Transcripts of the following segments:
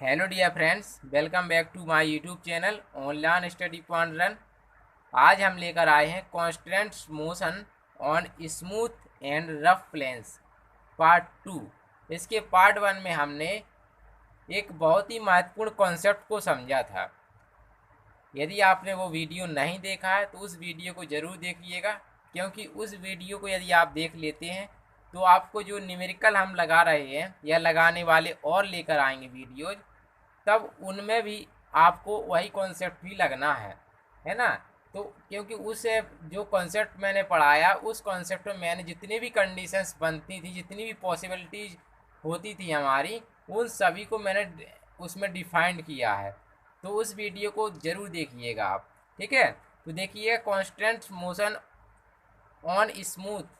Hello dear friends, welcome back to my YouTube channel online study point run. आज हम लेकर आए हैं constant motion on smooth and rough planes part two. इसके part one में हमने एक बहुत ही महत्वपूर्ण कॉन्सेप्ट को समझा था। यदि आपने वो वीडियो नहीं देखा है तो उस वीडियो को ज़रूर देखिएगा, क्योंकि उस वीडियो को यदि आप देख लेते हैं तो आपको जो न्यूमेरिकल हम लगा रहे हैं या लगाने वाले और लेकर आएंगे वीडियोज, तब उनमें भी आपको वही कॉन्सेप्ट भी लगना है ना। तो क्योंकि उस जो कॉन्सेप्ट मैंने पढ़ाया, उस कॉन्सेप्ट में मैंने जितनी भी कंडीशंस बनती थी, जितनी भी पॉसिबिलिटीज होती थी हमारी, उन सभी को मैंने उसमें डिफाइंड किया है। तो उस वीडियो को ज़रूर देखिएगा आप, ठीक है। तो देखिए, constant motion on smooth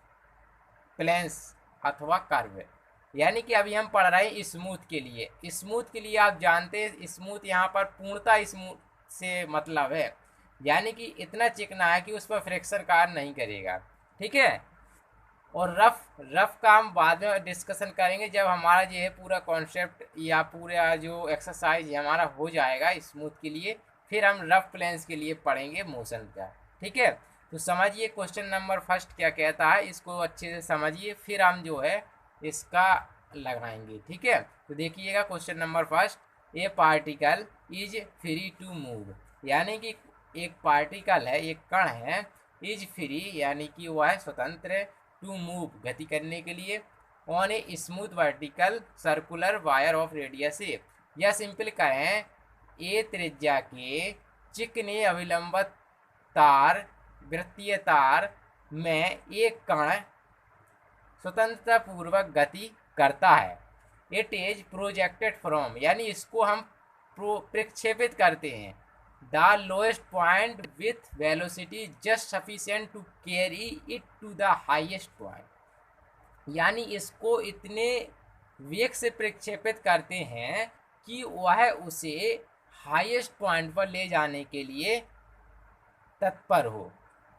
planes अथवा कर्व, यानी कि अभी हम पढ़ रहे हैं स्मूथ के लिए। स्मूथ के लिए आप जानते हैं, स्मूथ यहाँ पर पूर्णता स्मूथ से मतलब है, यानी कि इतना चिकना है कि उस पर फ्रैक्चर कार्य नहीं करेगा, ठीक है। और रफ रफ का हम बाद में डिस्कशन करेंगे, जब हमारा जो है पूरा कॉन्सेप्ट या पूरा जो एक्सरसाइज हमारा हो जाएगा स्मूथ के लिए, फिर हम रफ प्लेन्स के लिए पढ़ेंगे मोशन का, ठीक है। तो समझिए क्वेश्चन नंबर फर्स्ट क्या कहता है, इसको अच्छे से समझिए, फिर हम जो है इसका लगाएंगे, ठीक है। तो देखिएगा question number first, a particle is free to move, यानी कि एक पार्टिकल है, एक कण है, इज फ्री यानी कि वह है स्वतंत्र, टू मूव गति करने के लिए, on a smooth vertical circular wire of radius a, या सिंपल कहें ए त्रिज्या के चिकने अविलंबित तार वृत्तीय तार में एक कण स्वतंत्रता पूर्वक गति करता है। इट इज प्रोजेक्टेड फ्रॉम, यानी इसको हम प्रक्षेपित करते हैं, the lowest point with velocity just sufficient to carry it to the highest point, यानी इसको इतने वेग से प्रक्षेपित करते हैं कि वह उसे हाईएस्ट पॉइंट पर ले जाने के लिए तत्पर हो,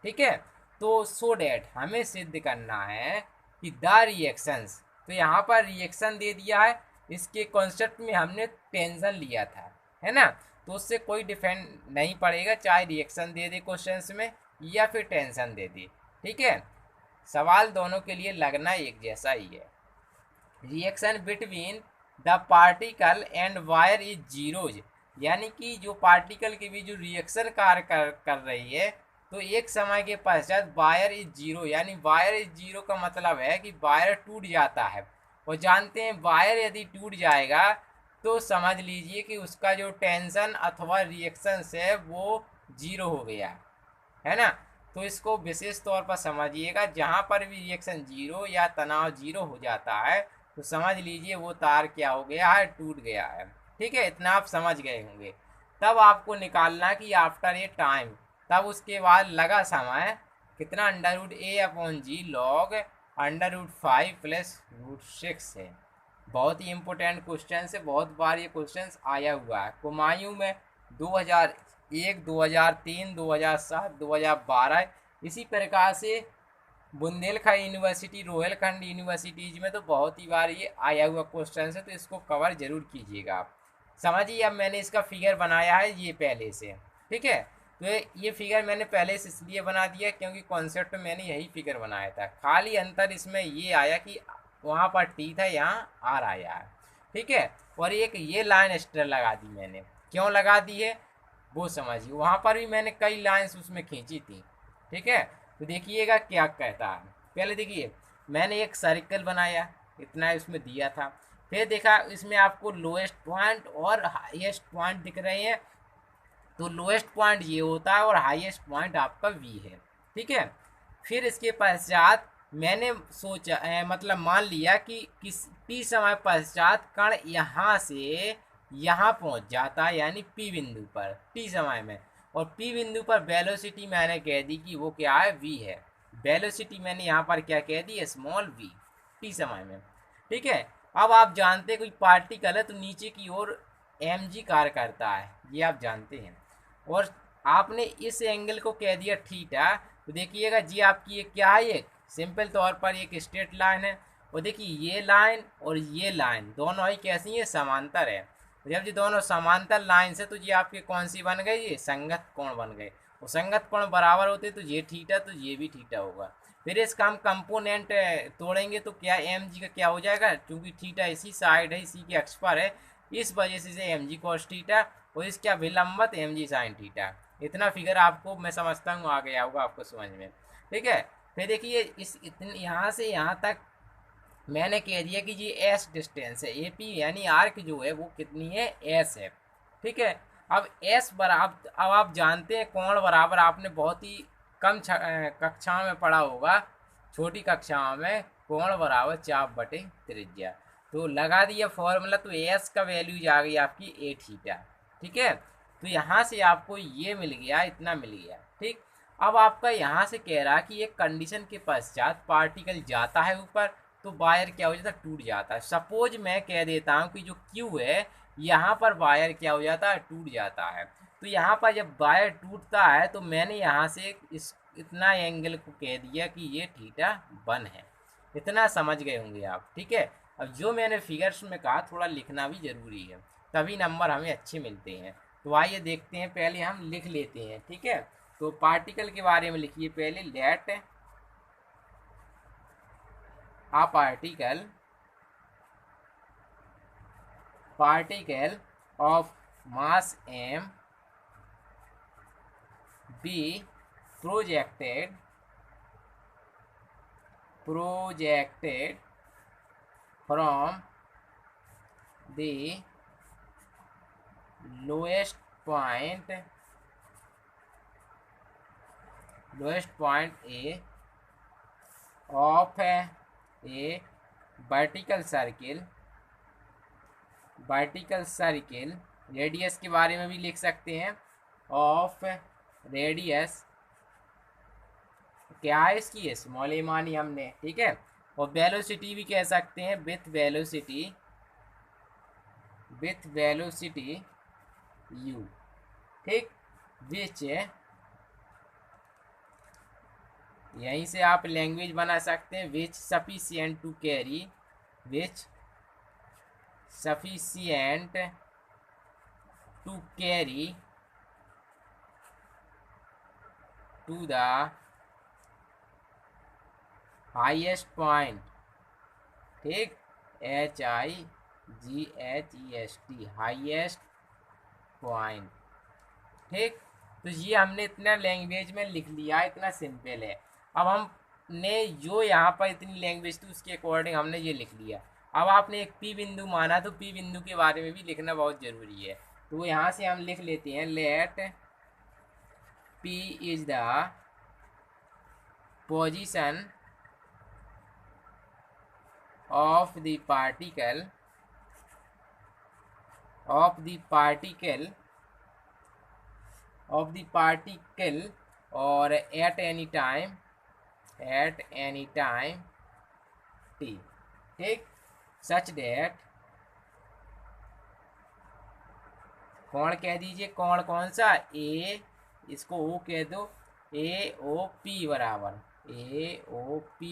ठीक है। तो सो डैट हमें सिद्ध करना है कि द रिएक्शंस, तो यहाँ पर रिएक्शन दे दिया है, इसके कॉन्सेप्ट में हमने टेंशन लिया था, है ना। तो उससे कोई डिफेंड नहीं पड़ेगा, चाहे रिएक्शन दे दे क्वेश्चंस में या फिर टेंशन दे दे, ठीक है। सवाल दोनों के लिए लगना एक जैसा ही है। Reaction between the particle and wire is zeros, यानी कि जो पार्टिकल के बीच जो रिएक्शन कार्य कर रही है, तो एक समय के पश्चात वायर इज जीरो, यानी वायर इज जीरो का मतलब है कि वायर टूट जाता है। और जानते हैं वायर यदि टूट जाएगा तो समझ लीजिए कि उसका जो टेंशन अथवा रिएक्शन है वो जीरो हो गया, है ना। तो इसको विशेष तौर पर समझिएगा, जहाँ पर भी रिएक्शन जीरो या तनाव जीरो हो जाता है तो समझ लीजिए वो तार क्या हो गया है, टूट गया है, ठीक है। इतना आप समझ गए होंगे। तब आपको निकालना कि आफ्टर ए टाइम, तब उसके बाद लगा समय कितना, under root a/g log under root 5 plus root 6 है। बहुत ही इम्पोर्टेंट क्वेश्चन है, बहुत बार ये क्वेश्चन आया हुआ है कुमायूं में 2001, 2003, 2007, 2012, इसी प्रकार से बुंदेलखंड यूनिवर्सिटी, रोहिलखंड यूनिवर्सिटीज में तो बहुत ही बार ये आया हुआ क्वेश्चन है, तो इसको कवर जरूर कीजिएगा आप। समझिए, अब मैंने इसका फिगर बनाया है ये पहले से, ठीक है। तो ये फिगर मैंने पहले से इसलिए बना दिया क्योंकि कॉन्सेप्ट में मैंने यही फिगर बनाया था, खाली अंतर इसमें ये आया कि वहाँ पर टी था, यहाँ आर आया है, ठीक है। और एक ये लाइन एक्स्ट्रा लगा दी मैंने, क्यों लगा दी है वो समझिए, वहाँ पर भी मैंने कई लाइन्स उसमें खींची थी, ठीक है। तो देखिएगा क्या कहता है। पहले देखिए, मैंने एक सर्कल बनाया, इतना इसमें दिया था, फिर देखा इसमें आपको लोएस्ट पॉइंट और हाईएस्ट पॉइंट दिख रहे हैं, तो लोएस्ट पॉइंट ये होता है और हाईएस्ट पॉइंट आपका वी है, ठीक है। फिर इसके पश्चात मैंने सोचा मतलब मान लिया कि किस टी समय पश्चात कण यहाँ से यहाँ पहुँच जाता है, यानी पी बिंदु पर टी समय में, और पी बिंदु पर वेलोसिटी मैंने कह दी कि वो क्या है, वी है। वेलोसिटी मैंने यहाँ पर क्या कह दी, स्मॉल वी, टी समय में, ठीक है। अब आप जानते हैं कोई पार्टिकल है तो नीचे की ओर एम जी कार्य करता है, ये आप जानते हैं। और आपने इस एंगल को कह दिया थीटा, तो देखिएगा जी आपकी ये क्या है, ये सिंपल तौर पर एक स्ट्रेट लाइन है, और देखिए ये लाइन और ये लाइन दोनों ही कैसी है, समांतर है। जब ये दोनों समांतर लाइन से तो ये आपके कौन सी बन गई, ये संगत कोण बन गए। वो संगत कोण बराबर होते तो ये थीटा, तो ये भी थीटा होगा। फिर इसका हम कंपोनेंट तोड़ेंगे तो क्या एम जी का क्या हो जाएगा, क्योंकि थीटा इसी साइड है, इसी के अक्ष पर है, इस वजह से एम जी कॉस थीटा और इसका विलंबत एम जी साइन थीटा। इतना फिगर आपको मैं समझता हूँ आ गया होगा आपको समझ में। ठीक है, फिर देखिए इस इतने यहाँ से यहाँ तक मैंने कह दिया कि ये एस डिस्टेंस है, ए पी यानी आर्क जो है वो कितनी है, एस है। ठीक है, अब एस बराबर, अब आप जानते हैं कोण बराबर, आपने बहुत ही कम कक्षाओं में पढ़ा होगा, छोटी कक्षाओं में, कोण बराबर चाप बटे त्रिज्या। तो लगा दिया फॉर्मूला, तो एस का वैल्यू आ गई आपकी ए थीटा। ठीक है, तो यहाँ से आपको ये मिल गया, इतना मिल गया। ठीक, अब आपका यहाँ से कह रहा कि एक कंडीशन के पश्चात पार्टिकल जाता है ऊपर तो वायर क्या हो जाता है, टूट जाता है। सपोज मैं कह देता हूँ कि जो क्यू है यहाँ पर वायर क्या हो जाता है, टूट जाता है। तो यहाँ पर जब वायर टूटता है तो मैंने यहाँ से इस इतना एंगल को कह दिया कि ये थीटा 1 है। इतना समझ गए होंगे आप। ठीक है, अब जो मैंने फिगर्स में कहा थोड़ा लिखना भी जरूरी है, तभी नंबर हमें अच्छे मिलते हैं। तो आइए देखते हैं, पहले हम लिख लेते हैं। ठीक है, तो पार्टिकल के बारे में लिखिए पहले, late a particle of mass m be projected from the lowest point A of a vertical circle radius के बारे में भी लिख सकते हैं, ऑफ रेडियस क्या है इसकी, स्मॉल ए मानी हमने। ठीक है, और वेलोसिटी भी कह सकते हैं, विथ वेलोसिटी u। ठीक, विच यहीं से आप लैंग्वेज बना सकते हैं, which sufficient to carry to the highest point. ठीक, HIGHEST हाईएस्ट पॉइंट। ठीक, तो ये हमने इतना लैंग्वेज में लिख लिया, इतना सिंपल है। अब हमने जो यहाँ पर इतनी लैंग्वेज थी उसके अकॉर्डिंग हमने ये लिख लिया। अब आपने एक पी बिंदु माना तो पी बिंदु के बारे में भी लिखना बहुत ज़रूरी है। तो यहाँ से हम लिख लेते हैं, let P is the position of the particle or at any time t। ठीक, such that कोण कह दीजिए, कोण कौन सा, ए, इसको ओ कह दो, AOP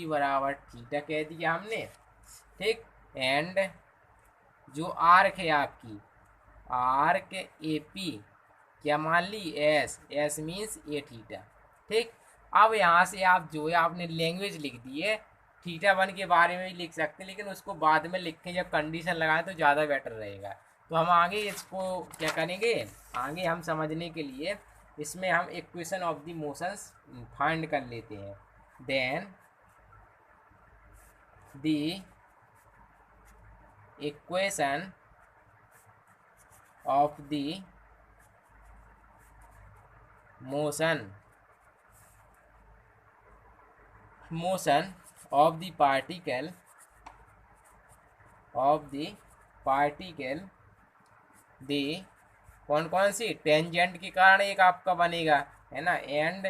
बराबर थीटा कह दिया हमने। ठीक, एंड जो आर्क है आपकी, आर्क AP क्या मान ली, एस मीन्स ए थीटा। ठीक, अब यहाँ से आप जो है आपने लैंग्वेज लिख दी है, थीटा 1 के बारे में भी लिख सकते हैं, लेकिन उसको बाद में लिखें जब कंडीशन लगाएं तो ज़्यादा बेटर रहेगा। तो हम आगे इसको क्या करेंगे, आगे हम समझने के लिए इसमें हम equation of the motions find कर लेते हैं। Then the equation of the motion of the particle the कौन कौन सी, टेंजेंट के कारण एक आपका बनेगा है ना, एंड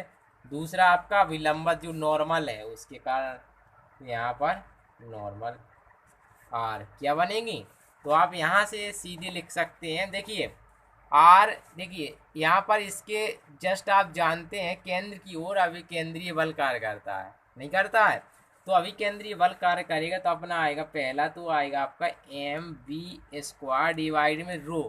दूसरा आपका विलंबत जो नॉर्मल है उसके कारण यहाँ पर नॉर्मल आर क्या बनेंगी। तो आप यहाँ से सीधे लिख सकते हैं, देखिए आर, देखिए यहाँ पर इसके जस्ट आप जानते हैं केंद्र की ओर अभी केंद्रीय बल कार्य करता है, नहीं करता है। तो अभिकेंद्रीय बल कार्य करेगा तो अपना आएगा, पहला तो आएगा आपका mv² डिवाइड में रो।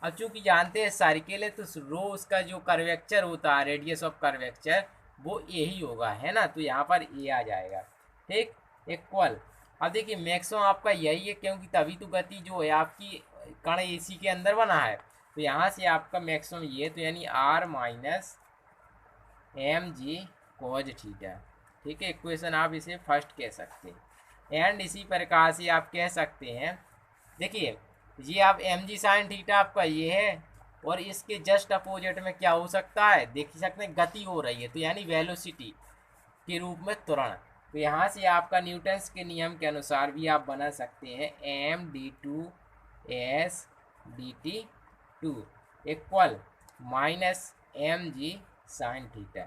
अब चूंकि जानते हैं सर्किल है तो रो उसका जो कर्वेक्चर होता है, रेडियस ऑफ कर्वेक्चर, वो यही होगा, है ना। तो यहाँ पर ए आ जाएगा, ठीक, इक्वल। अब देखिए मैक्सिमम आपका यही है, क्योंकि तभी तो गति जो है आपकी कण एसी के अंदर बना है। तो यहाँ से आपका मैक्सिमम ये, तो यानी r minus m g cos theta, ठीक है। इक्वेशन आप इसे फर्स्ट कह सकते हैं। एंड इसी प्रकार से आप कह सकते हैं, देखिए ये आप एम जी साइन थीटा आपका ये है, और इसके जस्ट अपोजिट में क्या हो सकता है, देख सकते हैं गति हो रही है, तो यानी वेलोसिटी के रूप में त्वरण। तो यहाँ से आपका न्यूटन्स के नियम के अनुसार भी आप बना सकते हैं m d two s d t two equal minus m g sine theta.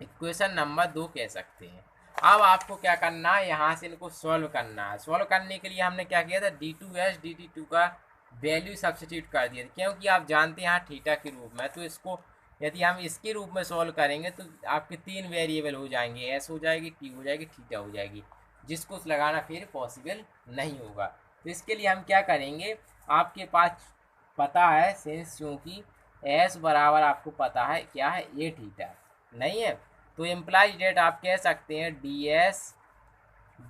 Equation number 2 कह सकते हैं। अब आपको क्या करना है, यहाँ से इनको सॉल्व करना है। सॉल्व करने के लिए हमने क्या किया था, d2s dt2 का वैल्यू सब्स्टिट्यूट कर दिया, क्योंकि आप जानते हैं यहाँ थीटा के रूप में, तो इसको यदि हम इसके रूप में सॉल्व करेंगे तो आपके 3 वेरिएबल हो जाएंगे, s हो जाएगी, t हो जाएगी, थीटा हो जाएगी, जिसको लगाना फिर पॉसिबल नहीं होगा। तो इसके लिए हम क्या करेंगे, आपके पास पता है सिंस चूँकि s बराबर आपको पता है क्या है, a थीटा नहीं है, तो इम्प्लाइज डेट आप कह सकते हैं डी एस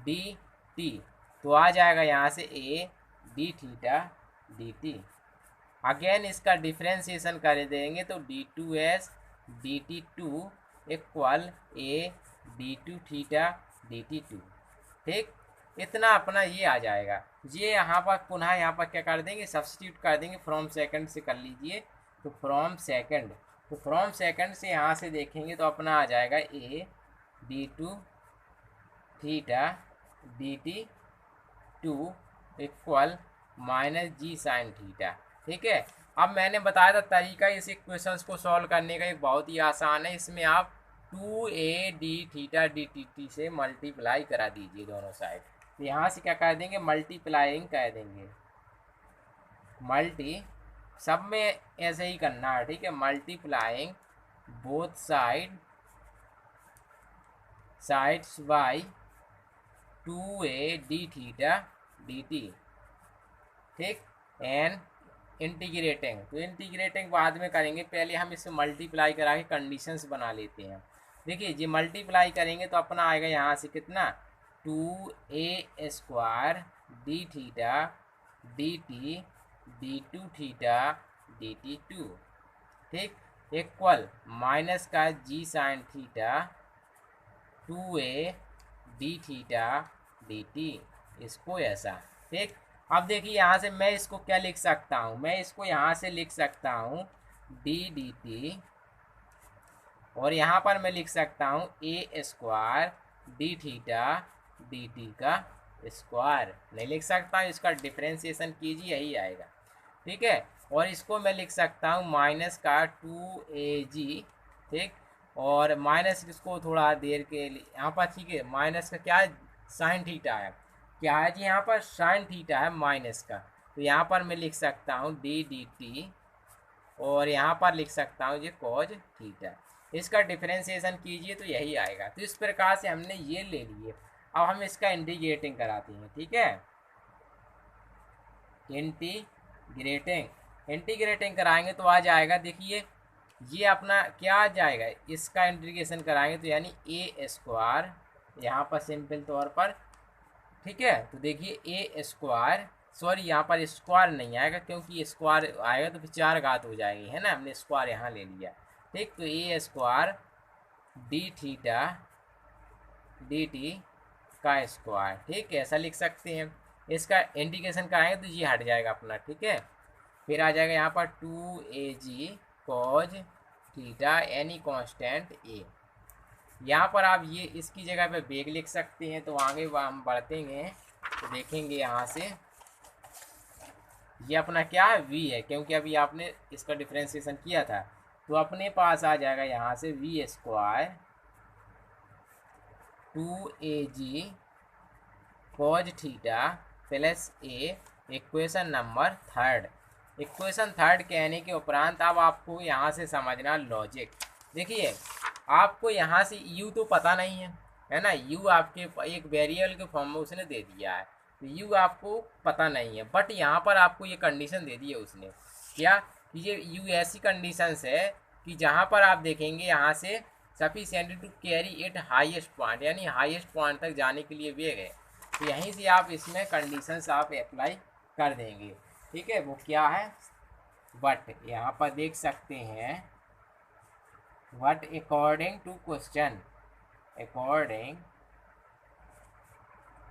डी टी, तो आ जाएगा यहाँ से a d theta d t. Again इसका डिफ्रेंसिएशन कर देंगे तो d two s d t two equal a d two theta d t two, ठीक। इतना अपना ये आ जाएगा। ये यहाँ पर पुनः यहाँ पर क्या कर देंगे, सब्स्टिट्यूट कर देंगे, फ्रॉम सेकंड से कर लीजिए, तो फ्रॉम सेकंड, तो फ्रॉम सेकंड से यहाँ से देखेंगे तो अपना आ जाएगा a d two theta d t two equal minus g sine theta, ठीक है। अब मैंने बताया था तरीका इस इक्वेशंस को सॉल्व करने का, एक बहुत ही आसान है। इसमें आप 2a d theta d T T से मल्टीप्लाई करा दीजिए दोनों साइड, तो यहाँ से क्या कर देंगे, मल्टीप्लाइंग कर देंगे, मल्टी सब में ऐसे ही करना है, ठीक है। Multiplying both sides by 2a d theta d T, ठीक। एंड इंटीग्रेटिंग, तो इंटीग्रेटिंग बाद में करेंगे, पहले हम इसे मल्टीप्लाई करा के कंडीशंस बना लेते हैं। देखिए ये मल्टीप्लाई करेंगे तो अपना आएगा यहाँ से कितना, 2a² d theta d t d two theta d t two, ठीक, इक्वल माइनस का g sine theta 2a d theta d t, इसको ऐसा, ठीक। अब देखिए यहाँ से मैं इसको क्या लिख सकता हूँ, मैं इसको यहाँ से लिख सकता हूँ डी डी टी, और यहाँ पर मैं लिख सकता हूँ a² D theta d T का स्क्वायर, नहीं लिख सकता, इसका डिफ्रेंसिएशन कीजिए, यही आएगा, ठीक है। और इसको मैं लिख सकता हूँ माइनस का 2ag, ठीक, और माइनस इसको थोड़ा देर के लिए यहाँ पर, ठीक है, माइनस का क्या है, साइन थीटा है, क्या है जी, यहाँ पर साइन थीटा है माइनस का, तो यहाँ पर मैं लिख सकता हूँ डी डी टी, और यहाँ पर लिख सकता हूँ ये कॉज थीटा, इसका डिफरेंशिएशन कीजिए तो यही आएगा। तो इस प्रकार से हमने ये ले लिए। अब हम इसका इंटीग्रेटिंग कराते हैं, ठीक है, इंटीग्रेटिंग कराएंगे तो आ जाएगा, देखिए ये अपना क्या आ जाएगा, इसका इंटीग्रेशन कराएंगे तो यानी a² यहाँ पर सिंपल तौर पर, ठीक है। तो देखिए a², सॉरी यहाँ पर स्क्वायर नहीं आएगा, क्योंकि स्क्वायर आएगा तो फिर 4 घात हो जाएगी, है ना, हमने स्क्वायर यहाँ ले लिया, ठीक। तो a² D theta d T का स्क्वायर, ठीक, ऐसा लिख सकते हैं। इसका इंटीग्रेशन कराएंगे तो ये हट जाएगा अपना, ठीक है। फिर आ जाएगा यहाँ पर 2ag cos theta any constant a, यहाँ पर आप ये इसकी जगह पे बेग लिख सकते हैं। तो आगे हम बढ़तेंगे तो देखेंगे यहाँ से ये अपना क्या है, v है, क्योंकि अभी आपने इसका डिफरेंशिएशन किया था, तो अपने पास आ जाएगा यहाँ से v² 2ag cos theta plus a, equation number 3। Equation 3 कहने के उपरांत अब आपको यहाँ से समझना लॉजिक। देखिए आपको यहाँ से u तो पता नहीं है, है ना। यू आपके एक वेरिएबल के फॉर्म में उसने दे दिया है, तो यू आपको पता नहीं है, बट यहाँ पर आपको ये कंडीशन दे दी है उसने, क्या कि ये यू ऐसी कंडीशंस है कि जहाँ पर आप देखेंगे यहाँ से sufficient to carry it highest point, यानी हाईएस्ट पॉइंट तक जाने के लिए वेग है, तो यहीं से आप इसमें कंडीशंस आप अप्लाई कर देंगे। ठीक है, वो क्या है, बट यहाँ पर देख सकते हैं but according to question, according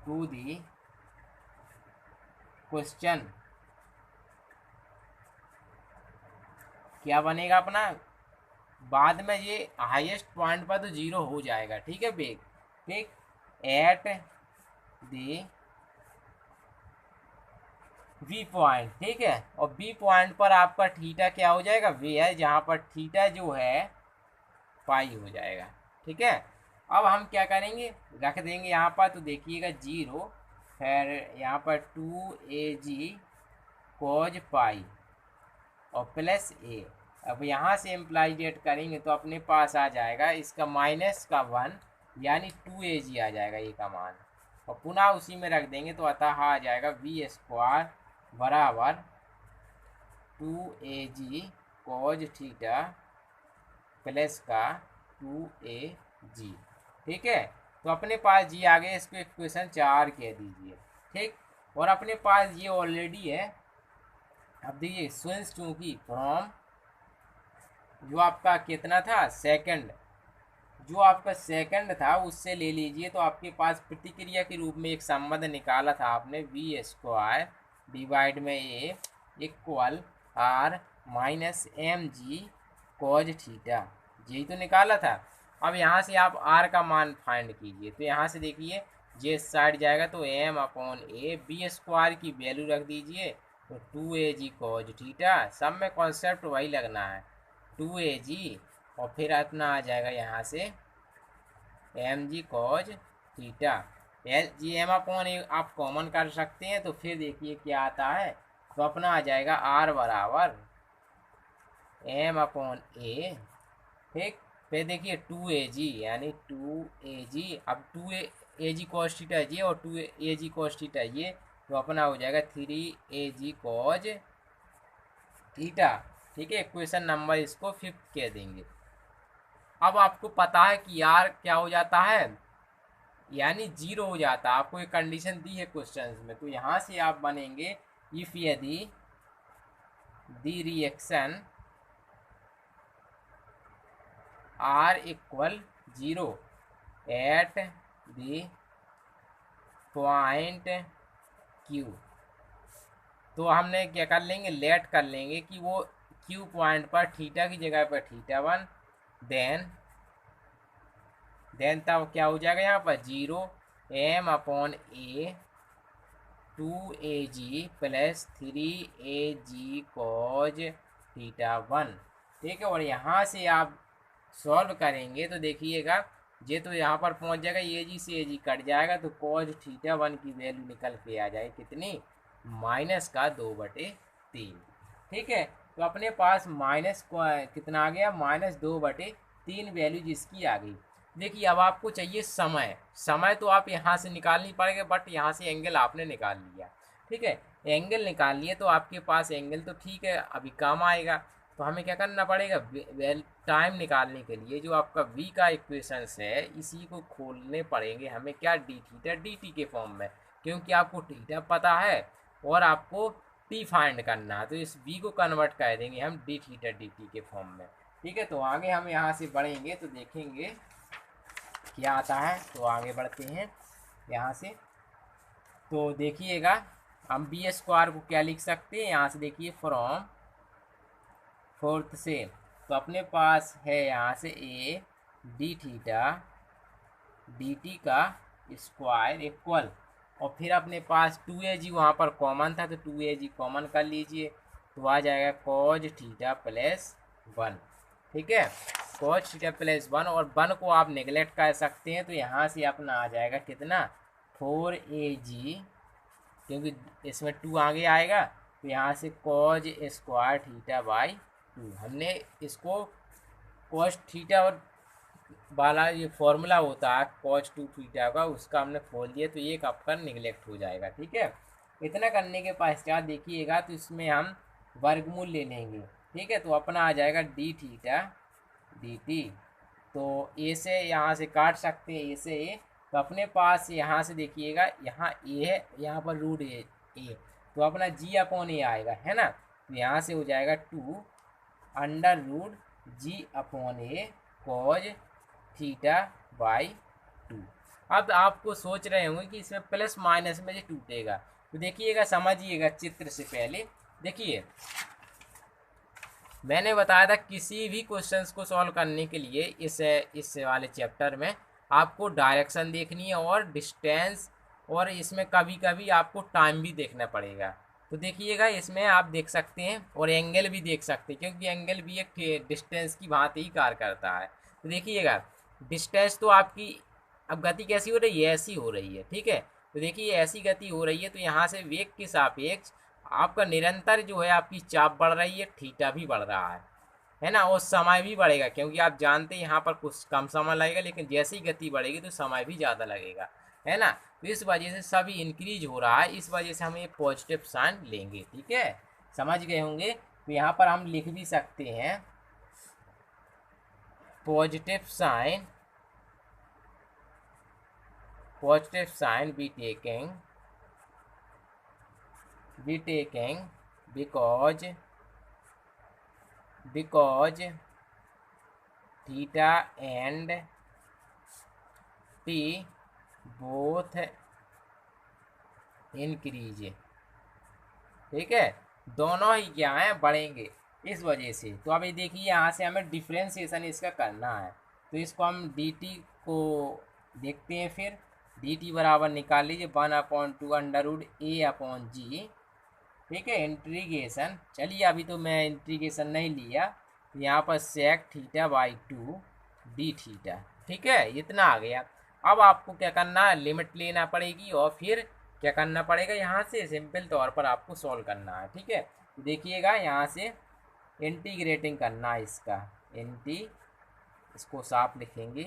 to the question, क्या बनेगा अपना, बाद में ये हाईएस्ट पॉइंट पर तो जीरो हो जाएगा। ठीक है बेग, ठीक, एट दी बी पॉइंट, ठीक है, और बी पॉइंट पर आपका थीटा क्या हो जाएगा, वे है, जहाँ पर थीटा जो है पाई हो जाएगा। ठीक है, अब हम क्या करेंगे, रख देंगे यहाँ पर, तो देखिएगा जीरो, फिर यहाँ पर 2 AG कॉज पाई और प्लस ए। अब यहाँ से इम्प्लाई डेट करेंगे तो अपने पास आ जाएगा इसका माइनस का 1, यानी 2AG आ जाएगा ए का मान, और पुनः उसी में रख देंगे तो अतः आ जाएगा वी स्क्वायर बराबर 2AG कॉज थीटा प्लस का 2AG। ठीक है, तो अपने पास जी आ गए, इसको इक्वेशन 4 कह दीजिए। ठीक, और अपने पास ये ऑलरेडी है। अब देखिए स्विंस चूंकि फ्रॉम जो आपका कितना था सेकंड, जो आपका सेकंड था उससे ले लीजिए, तो आपके पास प्रतिक्रिया के रूप में एक संबंध निकाला था आपने, वी स्क्वायर डिवाइड में a equal r minus m g cos theta, यही तो निकाला था। अब यहाँ से आप आर का मान फाइंड कीजिए, तो यहाँ से देखिए जे साइड जाएगा तो एम अपॉन ए, बी स्क्वायर की वैल्यू रख दीजिए तो 2AG कॉज थीटा, सब में कॉन्सेप्ट वही लगना है 2AG, और फिर इतना आ जाएगा यहाँ से mg cos theta, g m upon a आप कॉमन कर सकते हैं, तो फिर देखिए क्या आता है, तो अपना आ जाएगा आर बराबर एम अपॉन ए। ठीक, फिर देखिए 2AG यानी 2AG, अब 2AG कॉस थीटा ये और 2AG कॉस थीटा ये, तो अपना हो जाएगा 3AG कॉज थीटा। ठीक है, इक्वेशन नंबर इसको 5 कह देंगे। अब आपको पता है कि यार क्या हो जाता है, यानी जीरो हो जाता है, आपको एक कंडीशन दी है क्वेश्चन में, तो यहाँ से आप बनेंगे इफ यदि the reaction are equal zero at the point Q, तो हमने क्या कर लेंगे, लेट कर लेंगे कि वो क्यू पॉइंट पर थीटा की जगह पर थीटा 1, देन तब क्या हो जाएगा यहाँ पर जीरो एम अपॉन ए 2AG plus 3AG cos theta 1। ठीक है, और यहाँ से आप सॉल्व करेंगे तो देखिएगा ये तो यहाँ पर पहुँच जाएगा, AG से AG कट जाएगा, तो कॉज थीटा 1 की वैल्यू निकल के आ जाए कितनी, माइनस का 2/3। ठीक है, तो अपने पास माइनस कितना आ गया, -2/3 वैल्यू जिसकी आ गई। देखिए अब आपको चाहिए समय, समय तो आप यहाँ से निकाल नहीं पाएंगे, बट यहाँ से एंगल आपने निकाल लिया। ठीक है, एंगल निकाल लिए तो आपके पास एंगल तो ठीक है अभी काम आएगा, तो हमें क्या करना पड़ेगा, टाइम निकालने के लिए जो आपका v का इक्वेशंस है इसी को खोलने पड़ेंगे हमें, क्या डी थीटा dt के फॉर्म में, क्योंकि आपको थीटा पता है और आपको t फाइंड करना है, तो इस v को कन्वर्ट कर देंगे हम डी थीटा dt के फॉर्म में। ठीक है, तो आगे हम यहाँ से बढ़ेंगे तो देखेंगे क्या आता है, तो आगे बढ़ते हैं यहाँ से, तो देखिएगा हम बी स्क्वायर को क्या लिख सकते हैं, यहाँ से देखिए फ्रॉम फोर्थ से, तो अपने पास है यहाँ से a d theta d T का स्क्वायर इक्वल, और फिर अपने पास 2AG वहाँ पर कॉमन था तो 2AG कॉमन कर लीजिए, तो आ जाएगा कॉज थीटा प्लस 1। ठीक है, कॉज थीटा प्लस 1, और 1 को आप नेगलेक्ट कर सकते हैं, तो यहाँ से अपना आ जाएगा कितना 4AG, क्योंकि इसमें 2 आगे आएगा, तो यहाँ से कॉज स्क्वायर थीटा बाई 2, हमने इसको कॉस थीटा और वाला ये फॉर्मूला होता है cos 2 थीटा का, उसका हमने खोल दिया, तो ये आपका निगलेक्ट हो जाएगा। ठीक है, इतना करने के पश्चात देखिएगा तो इसमें हम वर्गमूल ले लेंगे। ठीक है, तो अपना आ जाएगा डी थीटा डी टी। तो ए से यहाँ से काट सकते हैं, ए से ए, तो अपने पास यहाँ से देखिएगा यहाँ ए है, यहाँ पर रूट ए, तो अपना जी अपॉन ए आएगा, है ना। तो यहाँ से हो जाएगा 2 under root g upon a cos theta by 2। अब आपको सोच रहे होंगे कि इसमें प्लस माइनस में जो टूटेगा, तो देखिएगा, समझिएगा चित्र से पहले। देखिए, मैंने बताया था किसी भी क्वेश्चंस को सॉल्व करने के लिए इस वाले चैप्टर में आपको डायरेक्शन देखनी है और डिस्टेंस, और इसमें कभी कभी आपको टाइम भी देखना पड़ेगा। तो देखिएगा, इसमें आप देख सकते हैं और एंगल भी देख सकते हैं, क्योंकि एंगल भी एक डिस्टेंस की भांति ही कार्य करता है। तो देखिएगा, डिस्टेंस तो आपकी अब गति कैसी हो रही है, ऐसी हो रही है। ठीक है, तो देखिए ऐसी गति हो रही है, तो यहाँ से वेग के सापेक्ष आपका निरंतर जो है आपकी चाप बढ़ रही है, थीटा भी बढ़ रहा है ना, और समय भी बढ़ेगा, क्योंकि आप जानते हैं यहाँ पर कुछ कम समय लगेगा, लेकिन जैसे ही गति बढ़ेगी तो समय भी ज़्यादा लगेगा, है ना। तो इस वजह से सभी इंक्रीज हो रहा है, इस वजह से हम ये पॉजिटिव साइन लेंगे। ठीक है, समझ गए होंगे। तो यहाँ पर हम लिख भी सकते हैं positive sine be taking because theta and t both increase। ठीक है, दोनों ही क्या है, बढ़ेंगे, इस वजह से। तो अब ये देखिए, यहाँ से हमें डिफ्रेंसिएशन इसका करना है, तो इसको हम dt को देखते हैं। फिर dt बराबर निकाल लीजिए 1/2 अंडर रूट ए अपॉन जी। ठीक है, इंटीग्रेशन, चलिए अभी तो मैं इंटीग्रेशन नहीं लिया, तो यहाँ पर sec theta by 2 d theta. ठीक है, इतना आ गया। अब आपको क्या करना है, लिमिट लेना पड़ेगी, और फिर क्या करना पड़ेगा, यहाँ से सिंपल तौर पर आपको सॉल्व करना है। ठीक है, तो देखिएगा, यहाँ से इंटीग्रेटिंग करना है इसका, इसको साफ लिखेंगे,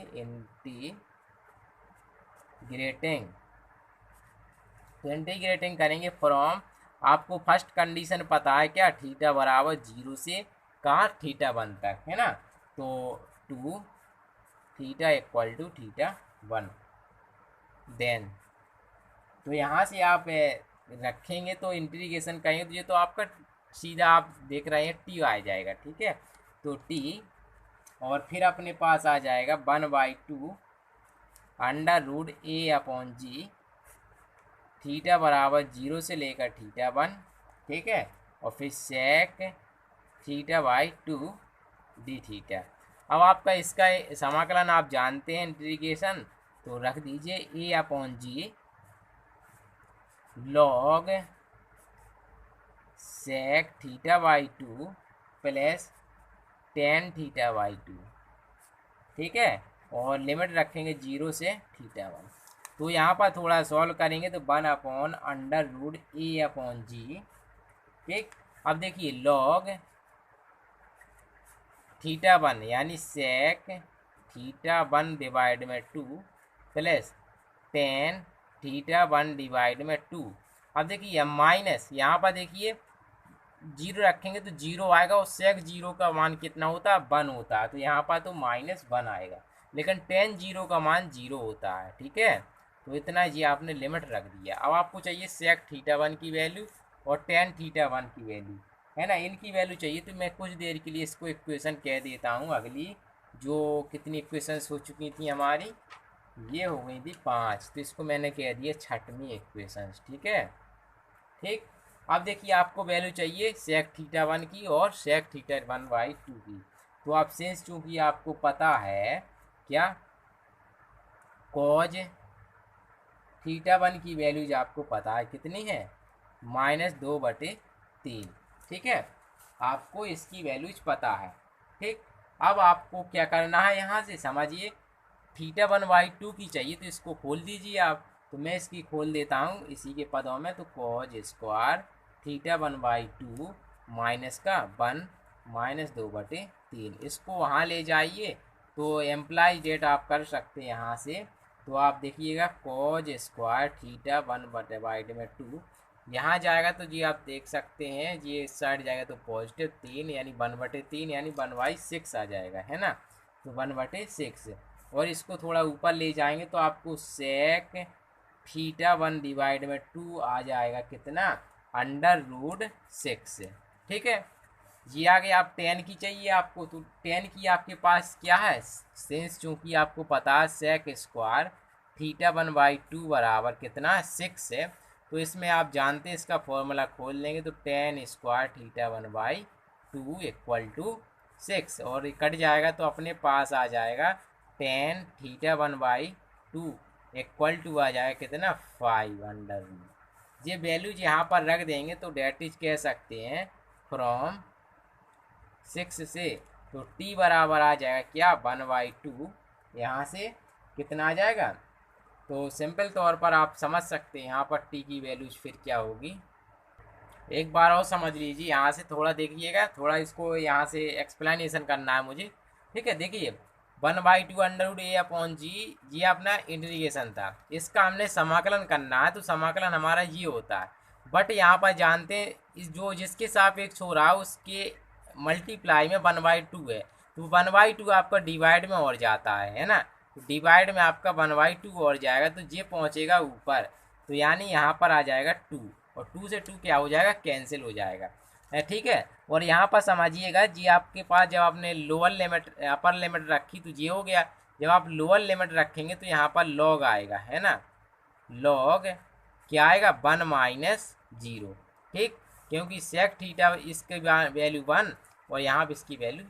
इंटीग्रेटिंग करेंगे फ्रॉम, आपको फर्स्ट कंडीशन पता है क्या, थीटा बराबर 0 से कहाँ थीटा 1 तक, है ना। तो 2 theta equal to theta 1, then तो यहाँ से आप रखेंगे, तो इंटीग्रेशन करेंगे, तो ये तो आपका सीधा आप देख रहे हैं टी आ जाएगा। ठीक है, तो टी, और फिर अपने पास आ जाएगा 1/2 अंडर रूट ए अपॉन जी, थीटा बराबर 0 से लेकर थीटा 1। ठीक है, और फिर sec theta by 2 d theta. अब आपका इसका समाकलन आप जानते हैं, इंटीग्रेशन, तो रख दीजिए a upon g log sec theta by 2 plus tan theta by 2। ठीक है, और लिमिट रखेंगे 0 से थीटा 1। तो यहाँ पर थोड़ा सॉल्व करेंगे, तो 1 अंडर रूट ए अपॉन जी। ठीक, अब देखिए लॉग थीटा 1 यानी सेक थीटा 1 डिवाइड में 2 प्लस टेन थीटा 1 डिवाइड में 2। अब देखिए माइनस, यहाँ पर देखिए 0 रखेंगे तो 0 आएगा, और सेक 0 का मान कितना होता है, 1 होता है, तो यहाँ पर तो -1 आएगा, लेकिन टेन 0 का मान 0 होता है। ठीक है, तो इतना जी आपने लिमिट रख दिया। अब आपको चाहिए सेक थीटा 1 की वैल्यू और टेन थीटा 1 की वैल्यू, है ना, इनकी वैल्यू चाहिए। तो मैं कुछ देर के लिए इसको इक्वेशन कह देता हूँ, अगली जो कितनी इक्वेशंस हो चुकी थी हमारी, ये हो गई थी 5, तो इसको मैंने कह दिया 6वीं इक्वेशंस। ठीक है, ठीक, अब देखिए आपको वैल्यू चाहिए सेक थीटा 1 की और सेक थीटा 1/2 की। तो आप सिंस चूँकि आपको पता है क्या, कॉज थीटा 1 की वैल्यूज आपको पता है कितनी है, -2/3। ठीक है, आपको इसकी वैल्यूज पता है। ठीक, अब आपको क्या करना है, यहाँ से समझिए, थीटा 1/2 की चाहिए, तो इसको खोल दीजिए आप, तो मैं इसकी खोल देता हूँ इसी के पदों में। तो कॉज स्क्वायर थीटा 1/2 माइनस का 1 -2/3, इसको वहाँ ले जाइए, तो एम्प्लाई डेट आप कर सकते हैं यहाँ से। तो आप देखिएगा कॉज स्क्वायर थीटा 1/2 यहाँ जाएगा तो जी आप देख सकते हैं ये इस साइड जाएगा तो पॉजिटिव 3 यानी 1/3 यानी 1/6 आ जाएगा, है ना। तो 1/6 और इसको थोड़ा ऊपर ले जाएंगे तो आपको सेक थीटा 1/2 आ जाएगा कितना, √6। ठीक है, ये आगे आप 10 की चाहिए आपको, तो 10 की आपके पास क्या है, सिंस चूंकि आपको पता है सेक स्क्वायर थीटा 1/2 बराबर कितना 6 है, तो इसमें आप जानते हैं इसका फॉर्मूला खोल लेंगे तो 10 स्क्वायर थीटा 1/2 इक्वल टू 6 और कट जाएगा तो अपने पास आ जाएगा 10 थीटा 1/2 इक्वल टू आ जाएगा कितना 5 ये वैल्यूज यहाँ पर रख देंगे तो डेट इज कह सकते हैं फ्रॉम 6 से, तो t बराबर आ जाएगा क्या 1/2, यहाँ से कितना आ जाएगा। तो सिंपल तौर पर आप समझ सकते हैं यहाँ पर t की वैल्यूज फिर क्या होगी। एक बार और समझ लीजिए, यहाँ से थोड़ा देखिएगा, थोड़ा इसको यहाँ से एक्सप्लेनेशन करना है मुझे। ठीक है, देखिए 1/2 √a/g ये अपना इंटीग्रेशन था, इसका हमने समाकलन करना है, तो समाकलन हमारा ये होता है। बट यहाँ पर जानते हैं इस जो जिसके सापेक्ष हो रहा है उसके मल्टीप्लाई में 1/2 है, तो 1/2 आपका डिवाइड में और जाता है ना, तो डिवाइड में आपका 1/2 और जाएगा तो ये पहुँचेगा ऊपर, तो यानी यहाँ पर आ जाएगा 2 और 2 से 2 क्या हो जाएगा, कैंसिल हो जाएगा। ठीक है, और यहाँ पर समझिएगा जी आपके पास जब आपने लोअर लिमिट अपर लिमिट रखी तो ये हो गया, जब आप लोअर लिमिट रखेंगे तो यहाँ पर लॉग आएगा, है ना, लॉग क्या आएगा 1 - 0। ठीक, क्योंकि सेक थीटा इसकी वैल्यू 1 और यहाँ पर इसकी वैल्यू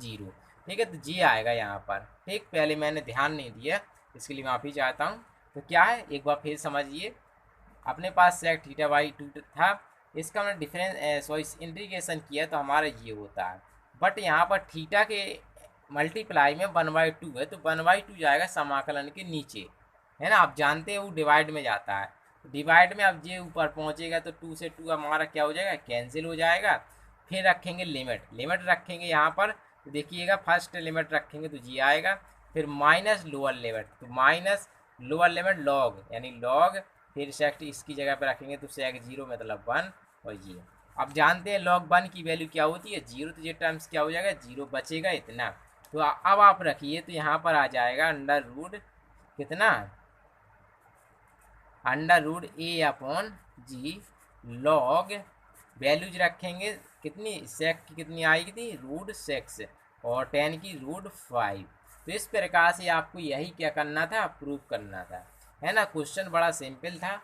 0। ठीक है, तो जी आएगा यहाँ पर। ठीक, पहले मैंने ध्यान नहीं दिया, इसके लिए माफ़ी चाहता हूँ। तो क्या है एक बार फिर समझिए, अपने पास सेक थीटा 2 था, इसका हमने डिफरेंस इंटीग्रेशन किया तो हमारा ये होता है। बट यहाँ पर थीटा के मल्टीप्लाई में 1/2 है, तो 1/2 जाएगा समाकलन के नीचे, है ना, आप जानते हैं वो डिवाइड में जाता है, डिवाइड में अब ये ऊपर पहुँचेगा तो 2 से 2 हमारा क्या हो जाएगा, कैंसिल हो जाएगा। फिर रखेंगे लिमिट रखेंगे यहाँ पर, तो देखिएगा फर्स्ट लिमिट रखेंगे तो जी आएगा, फिर माइनस लोअर लिमिट, तो माइनस लोअर लिमिट लॉग यानी लॉग, फिर सेक इसकी जगह पर रखेंगे तो सेक 0 मतलब 1 और ये। अब जानते हैं लॉग 1 की वैल्यू क्या होती है 0, तो ये टर्म्स क्या हो जाएगा 0 बचेगा इतना। तो अब आप रखिए तो यहाँ पर आ जाएगा √ कितना √a/g लॉग वैल्यूज रखेंगे कितनी, सेक की कितनी आएगी थी √6 और 10 की √5। तो इस प्रकार से आपको यही क्या करना था, प्रूव करना था, है ना। क्वेश्चन बड़ा सिंपल था,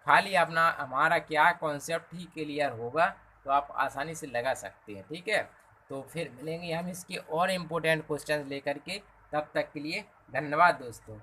खाली अपना हमारा क्या कॉन्सेप्ट ही क्लियर होगा तो आप आसानी से लगा सकते हैं। ठीक है, तो फिर मिलेंगे हम इसके और इम्पोर्टेंट क्वेश्चन लेकर के, तब तक के लिए धन्यवाद दोस्तों।